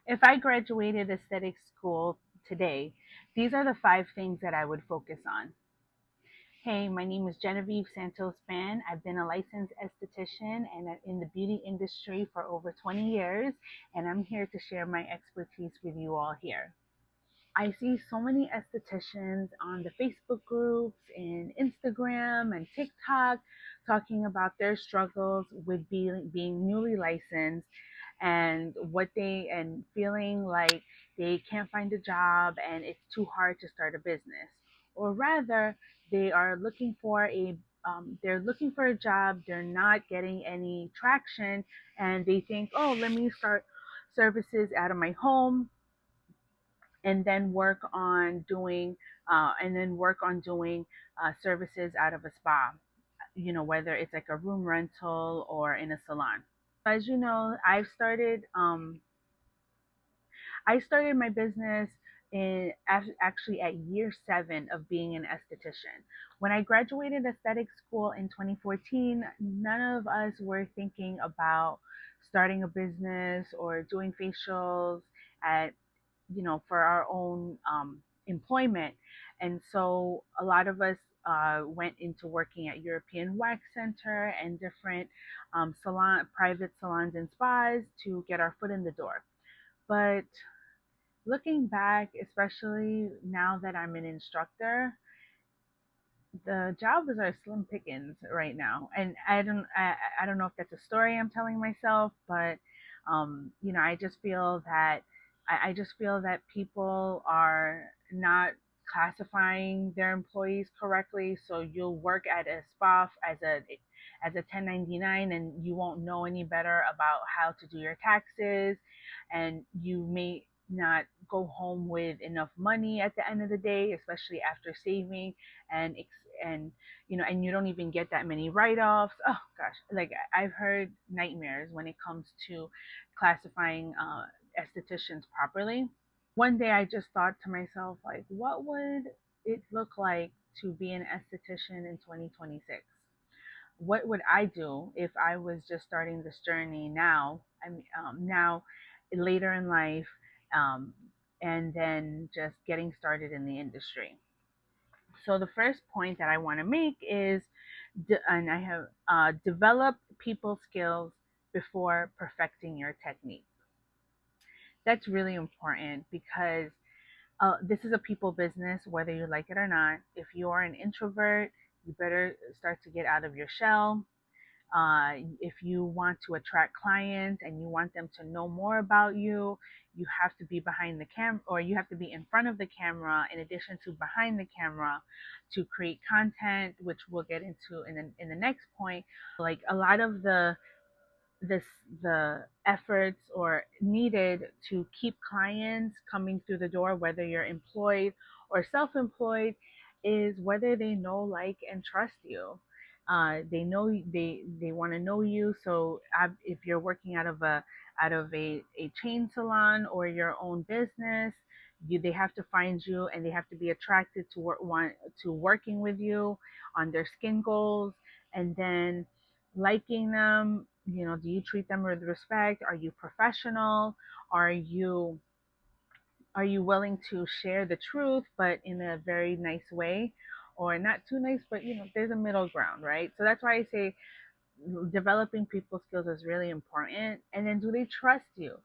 If I graduated aesthetic school today, these are the 5 things that I would focus on. Hey, my name is Genevieve Santos-Bann. I've been a licensed esthetician and in the beauty industry for over 20 years, and I'm here to share my expertise with you all here. I see so many estheticians on the Facebook groups and Instagram and TikTok talking about their struggles with being newly licensed and what they and feeling like they can't find a job and it's too hard to start a business. Or rather, they are looking for a they're looking for a job, they're not getting any traction, and they think, oh, let me start services out of my home and then work on doing services out of a spa, whether it's like a room rental or in a salon. As you know, I started my business actually at year 7 of being an esthetician. When I graduated aesthetic school in 2014, none of us were thinking about starting a business or doing facials at for our own employment. And so a lot of us went into working at European Wax Center and different private salons and spas to get our foot in the door. But looking back, especially now that I'm an instructor, the jobs are slim pickings right now, and I don't know if that's a story I'm telling myself, but I just feel that I just feel that people are not classifying their employees correctly. So you'll work at a spa as a 1099, and you won't know any better about how to do your taxes, and you may not go home with enough money at the end of the day, especially after saving and and and you don't even get that many write-offs. Oh gosh, like I've heard nightmares when it comes to classifying estheticians properly. One day I just thought to myself, like, what would it look like to be an esthetician in 2026? What would I do if I was just starting this journey now? Now, later in life, um, and then just getting started in the industry. So the first point that I want to make is, and I have develop people skills before perfecting your technique. That's really important because this is a people business, whether you like it or not. If you are an introvert, you better start to get out of your shell. If you want to attract clients and you want them to know more about you, you have to be behind the camera, or you have to be in front of the camera in addition to behind the camera to create content, which we'll get into in the next point. Like a lot of this the efforts or needed to keep clients coming through the door, whether you're employed or self-employed, is whether they know, like, and trust you. They know they want to know you. So if you're working out of a chain salon or your own business, they have to find you and they have to be attracted to working with you on their skin goals, and then liking them. Do you treat them with respect? Are you professional? Are you are you willing to share the truth but in a very nice way, or not too nice, but there's a middle ground, right? So that's why I say developing people skills is really important. And then, do they trust you?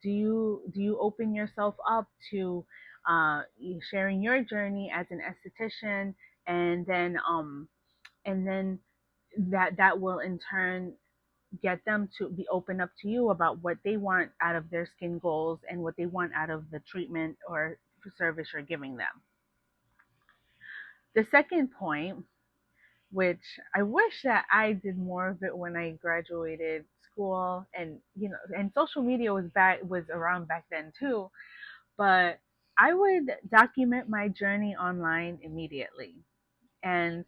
Do you open yourself up to uh, sharing your journey as an esthetician, and then that will in turn get them to be open up to you about what they want out of their skin goals and what they want out of the treatment or service you're giving them. The second point, which I wish that I did more of it when I graduated school, and social media was around back then too, but I would document my journey online immediately. And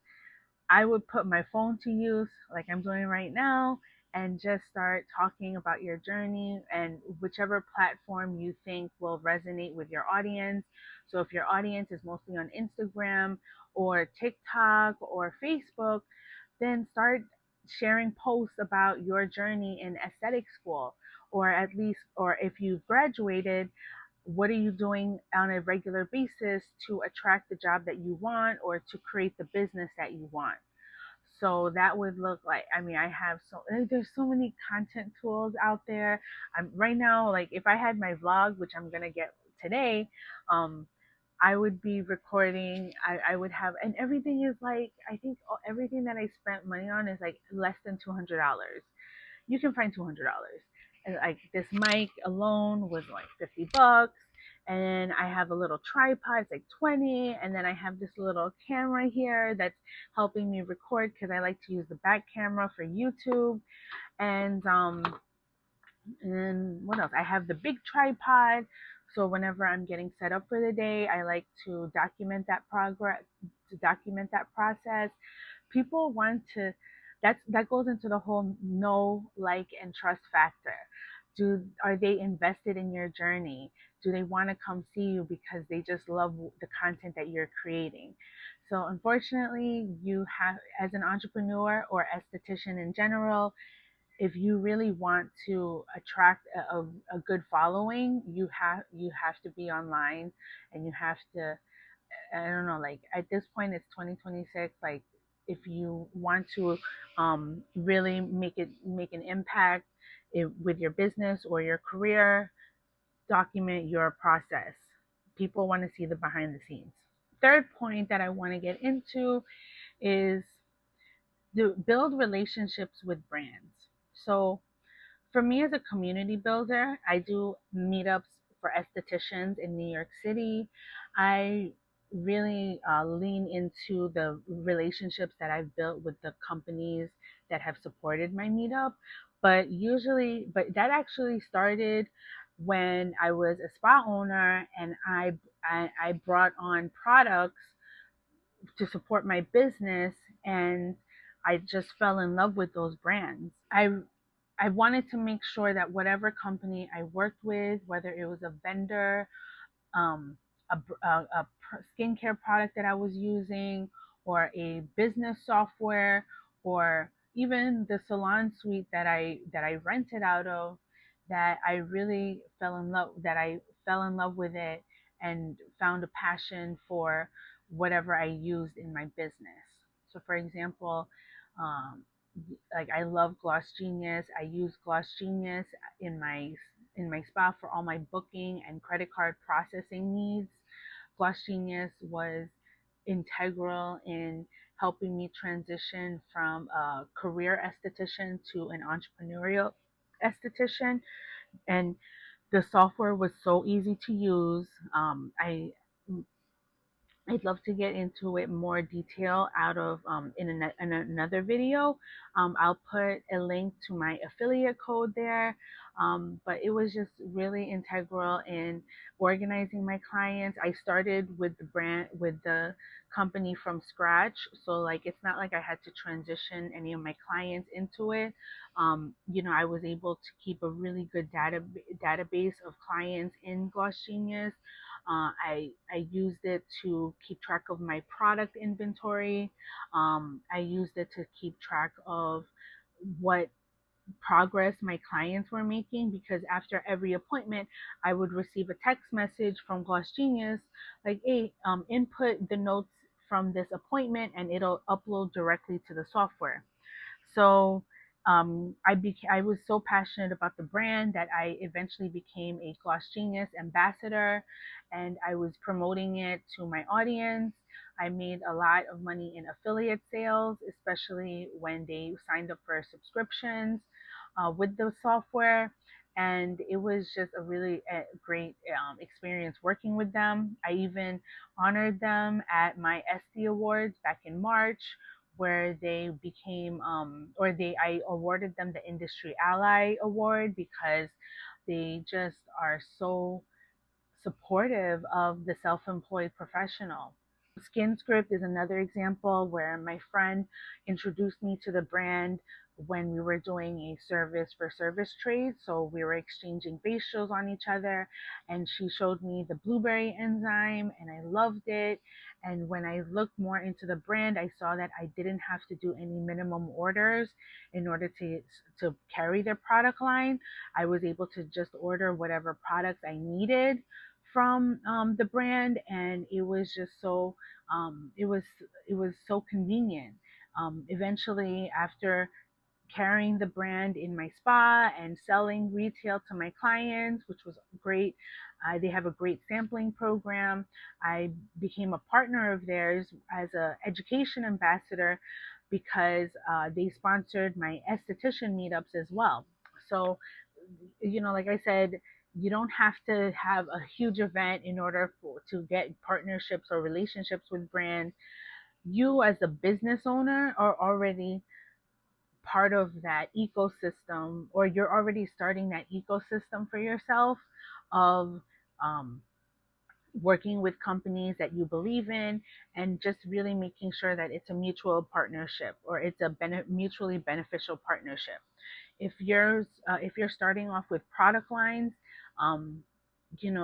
I would put my phone to use like I'm doing right now and just start talking about your journey and whichever platform you think will resonate with your audience. So if your audience is mostly on Instagram or TikTok or Facebook, then start sharing posts about your journey in aesthetic school, or at least, or if you've graduated, what are you doing on a regular basis to attract the job that you want or to create the business that you want? So that would look like, I mean, I have there's so many content tools out there. I'm right now, like if I had my vlog, which I'm gonna get today, um, I would be recording. I would have, and everything is like, I think everything that I spent money on is like less than $200. You can find $200. And like this mic alone was like $50. And I have a little tripod, it's like 20. And then I have this little camera here that's helping me record because I like to use the back camera for YouTube. And and then what else? I have the big tripod. So whenever I'm getting set up for the day, I like to document that process. People want to, that goes into the whole know, like, and trust factor. Are they invested in your journey? Do they want to come see you because they just love the content that you're creating? So unfortunately, you have, as an entrepreneur or esthetician in general, if you really want to attract a good following, you have to be online, and you have to, I don't know, like at this point it's 2026, like if you want to really make an impact with your business or your career, document your process. People want to see the behind the scenes. Third point that I want to get into is to build relationships with brands. So for me as a community builder, I do meetups for estheticians in New York City. I really lean into the relationships that I've built with the companies that have supported my meetup. But that actually started when I was a spa owner, and I brought on products to support my business, and I just fell in love with those brands. I wanted to make sure that whatever company I worked with, whether it was a vendor, um, a skincare product that I was using, or a business software, or even the salon suite that I rented out of, that I really fell in love with it and found a passion for whatever I used in my business. So, for example, um, like I love Gloss Genius. I use Gloss Genius in my spa for all my booking and credit card processing needs. Gloss Genius was integral in helping me transition from a career esthetician to an entrepreneurial esthetician. And the software was so easy to use. I'd love to get into it more detail out of in another video. I'll put a link to my affiliate code there. But it was just really integral in organizing my clients. I started with the company from scratch. So like it's not like I had to transition any of my clients into it. I was able to keep a really good database of clients in Gloss Genius. I used it to keep track of my product inventory. I used it to keep track of what progress my clients were making, because after every appointment, I would receive a text message from Gloss Genius like, hey, input the notes from this appointment and it'll upload directly to the software. So I was so passionate about the brand that I eventually became a Gloss Genius ambassador, and I was promoting it to my audience. I made a lot of money in affiliate sales, especially when they signed up for subscriptions with the software. And it was just a really great experience working with them. I even honored them at my SD Awards back in March, where they became or they I awarded them the Industry Ally Award because they just are so supportive of the self-employed professional. Skin Script is another example where my friend introduced me to the brand when we were doing a service for service trade. So we were exchanging facials on each other, and she showed me the blueberry enzyme, and I loved it. And when I looked more into the brand, I saw that I didn't have to do any minimum orders in order to carry their product line. I was able to just order whatever products I needed from the brand, and it was just so it was so convenient. Eventually, after carrying the brand in my spa and selling retail to my clients, which was great. They have a great sampling program. I became a partner of theirs as an education ambassador because they sponsored my esthetician meetups as well. So, like I said, you don't have to have a huge event in order to get partnerships or relationships with brands. You, as a business owner, are already part of that ecosystem, or you're already starting that ecosystem for yourself of um, working with companies that you believe in, and just really making sure that it's a mutual partnership, or it's a mutually beneficial partnership. If you're starting off with product lines, um,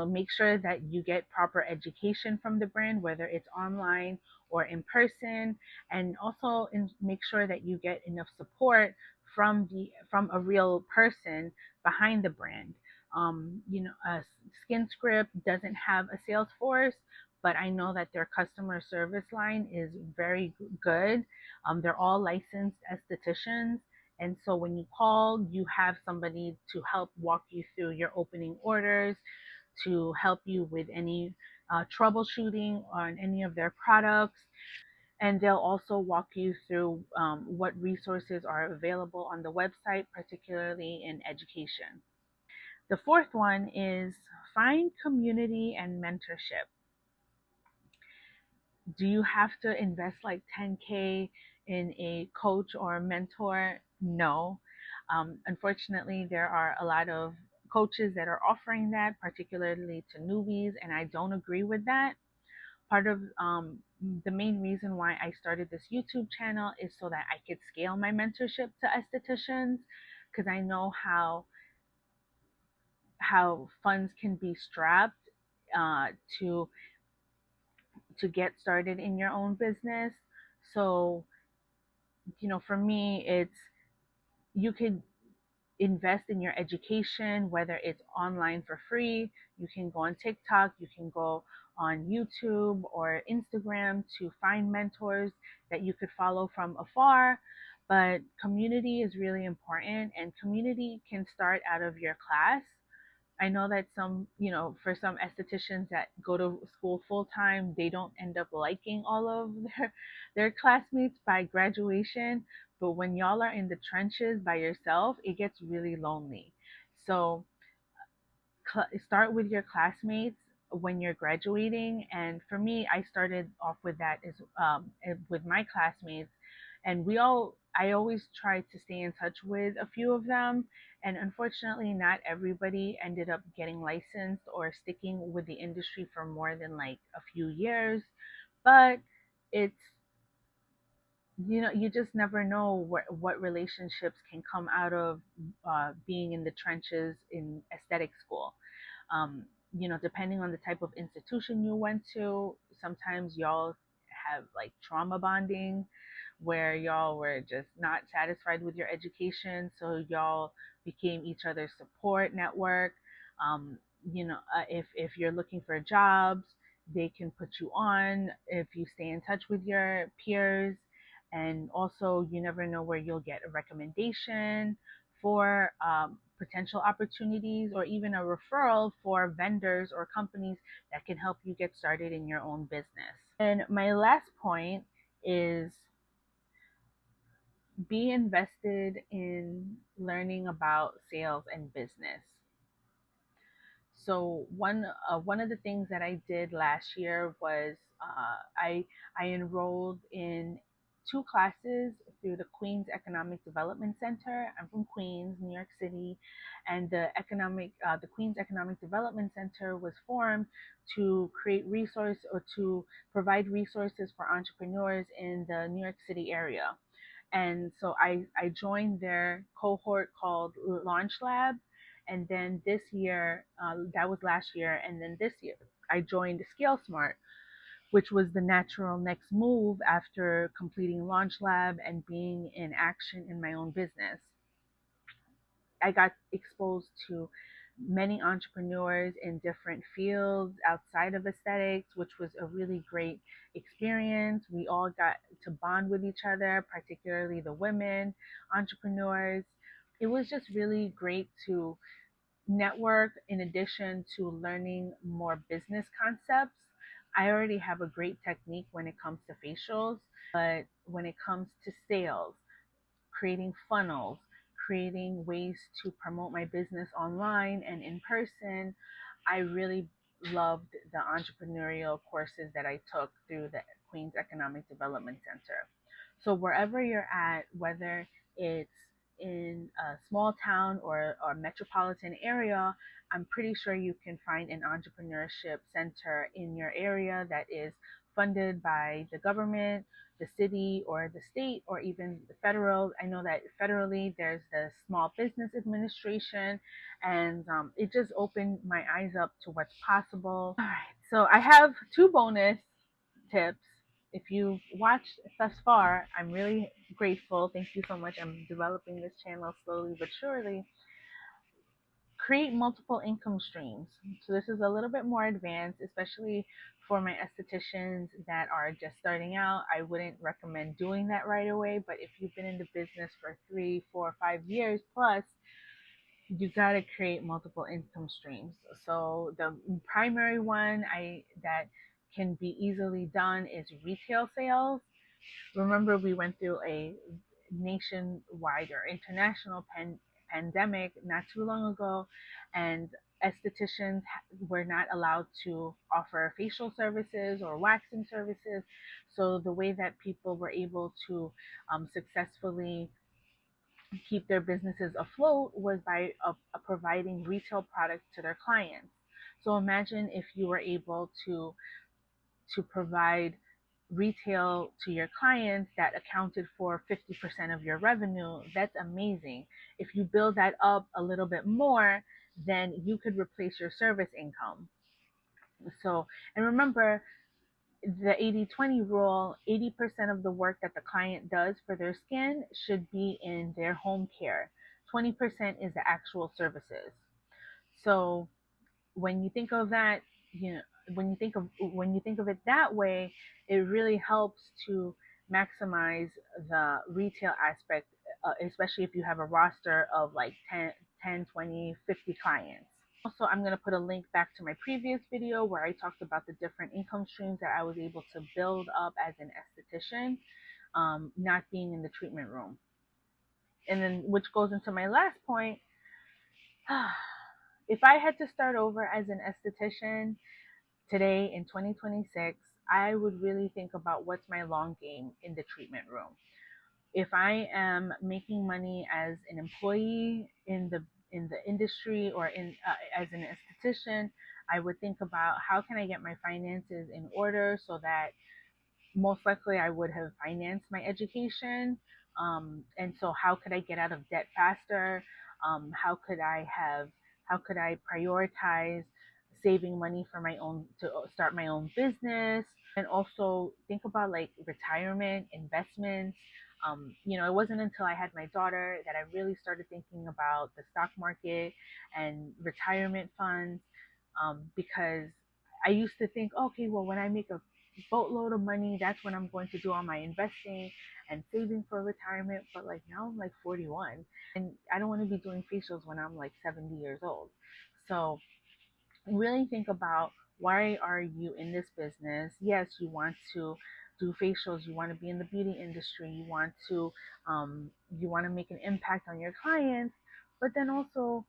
make sure that you get proper education from the brand, whether it's online or in person, and also make sure that you get enough support from a real person behind the brand. Skin Script doesn't have a sales force, but I know that their customer service line is very good. They're all licensed estheticians, and so when you call, you have somebody to help walk you through your opening orders, to help you with any troubleshooting on any of their products. And they'll also walk you through what resources are available on the website, particularly in education. The fourth one is find community and mentorship. Do you have to invest like 10K in a coach or a mentor? No. Unfortunately, there are a lot of coaches that are offering that, particularly to newbies, and I don't agree with that. Part of the main reason why I started this YouTube channel is so that I could scale my mentorship to estheticians, because I know how funds can be strapped uh, to to get started in your own business. So, for me, it's you could invest in your education, whether it's online for free. You can go on TikTok, you can go on YouTube or Instagram to find mentors that you could follow from afar. But community is really important, and community can start out of your class. I know that for some estheticians that go to school full time, they don't end up liking all of their classmates by graduation. But when y'all are in the trenches by yourself, it gets really lonely. So start with your classmates when you're graduating. And for me, I started off with that as with my classmates, and I always try to stay in touch with a few of them. And unfortunately, not everybody ended up getting licensed or sticking with the industry for more than like a few years. But it's you just never know what relationships can come out of being in the trenches in aesthetic school. um, Depending on the type of institution you went to, sometimes y'all have like trauma bonding where y'all were just not satisfied with your education, so y'all became each other's support network. Um, if you're looking for jobs, they can put you on if you stay in touch with your peers. And also, you never know where you'll get a recommendation for potential opportunities, or even a referral for vendors or companies that can help you get started in your own business. And my last point is be invested in learning about sales and business. So one of the things that I did last year was I enrolled in two classes through the Queens Economic Development Center. I'm from Queens, New York City, and the Queens Economic Development Center was formed to create resource or to provide resources for entrepreneurs in the New York City area. And so I joined their cohort called Launch Lab. And then this year, that was last year, and then this year I joined Scale Smart, which was the natural next move after completing Launch Lab and being in action in my own business. I got exposed to many entrepreneurs in different fields outside of aesthetics, which was a really great experience. We all got to bond with each other, particularly the women entrepreneurs. It was just really great to network in addition to learning more business concepts. I already have a great technique when it comes to facials, but when it comes to sales, creating funnels, creating ways to promote my business online and in person, I really loved the entrepreneurial courses that I took through the Queens Economic Development Center. So wherever you're at, whether it's in a small town or metropolitan area, I'm pretty sure you can find an entrepreneurship center in your area that is funded by the government, the city, or the state, or even the federal. I know that federally there's the Small Business Administration, and it just opened my eyes up to what's possible. All right, so I have two bonus tips. If you've watched thus far, I'm really grateful. Thank you so much. I'm developing this channel slowly but surely. Create multiple income streams. So this is a little bit more advanced, especially for my estheticians that are just starting out. I wouldn't recommend doing that right away, but if you've been in the business for 3, 4, 5 years plus, you got to create multiple income streams. So the primary one I that can be easily done is retail sales. Remember, we went through a nationwide or international pandemic not too long ago, and estheticians were not allowed to offer facial services or waxing services. So the way that people were able to successfully keep their businesses afloat was by providing retail products to their clients. So imagine if you were able to provide retail to your clients that accounted for 50% of your revenue. That's amazing. If you build that up a little bit more, then you could replace your service income. So, and remember the 80/20 rule, 80% of the work that the client does for their skin should be in their home care. 20% is the actual services. So, when you think of that, you know, when you think of it that way, it really helps to maximize the retail aspect, especially if you have a roster of like 10, 20, 50 clients. Also, I'm going to put a link back to my previous video where I talked about the different income streams that I was able to build up as an esthetician, not being in the treatment room. And then, which goes into my last point. If I had to start over as an esthetician today in 2026, I would really think about what's my long game in the treatment room. If I am making money as an employee in the industry or in as an esthetician, I would think about how can I get my finances in order so that most likely I would have financed my education. And so how could I get out of debt faster? How could I prioritize saving money for my own to start my own business and also think about like retirement investments. It wasn't until I had my daughter that I really started thinking about the stock market and retirement funds, because I used to think, okay, well, when I make a boatload of money, that's when I'm going to do all my investing and saving for retirement. But like now I'm like 41 and I don't want to be doing facials when I'm like 70 years old. So really think about why are you in this business. Yes, you want to do facials, you want to be in the beauty industry, you want to make an impact on your clients, but then also,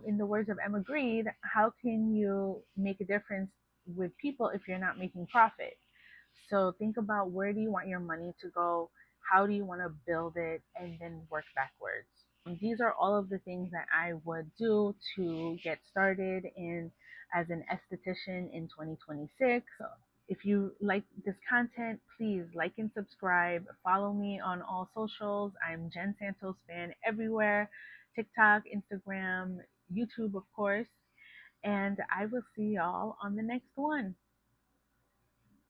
in the words of Emma Grede, how can you make a difference with people if you're not making profit? So think about where do you want your money to go, how do you want to build it, and then work backwards. These are all of the things that I would do to get started in as an esthetician in 2026. If you like this content, please like and subscribe. Follow me on all socials. I'm Jen Santos-Bann everywhere: TikTok, Instagram, YouTube, of course. And I will see y'all on the next one.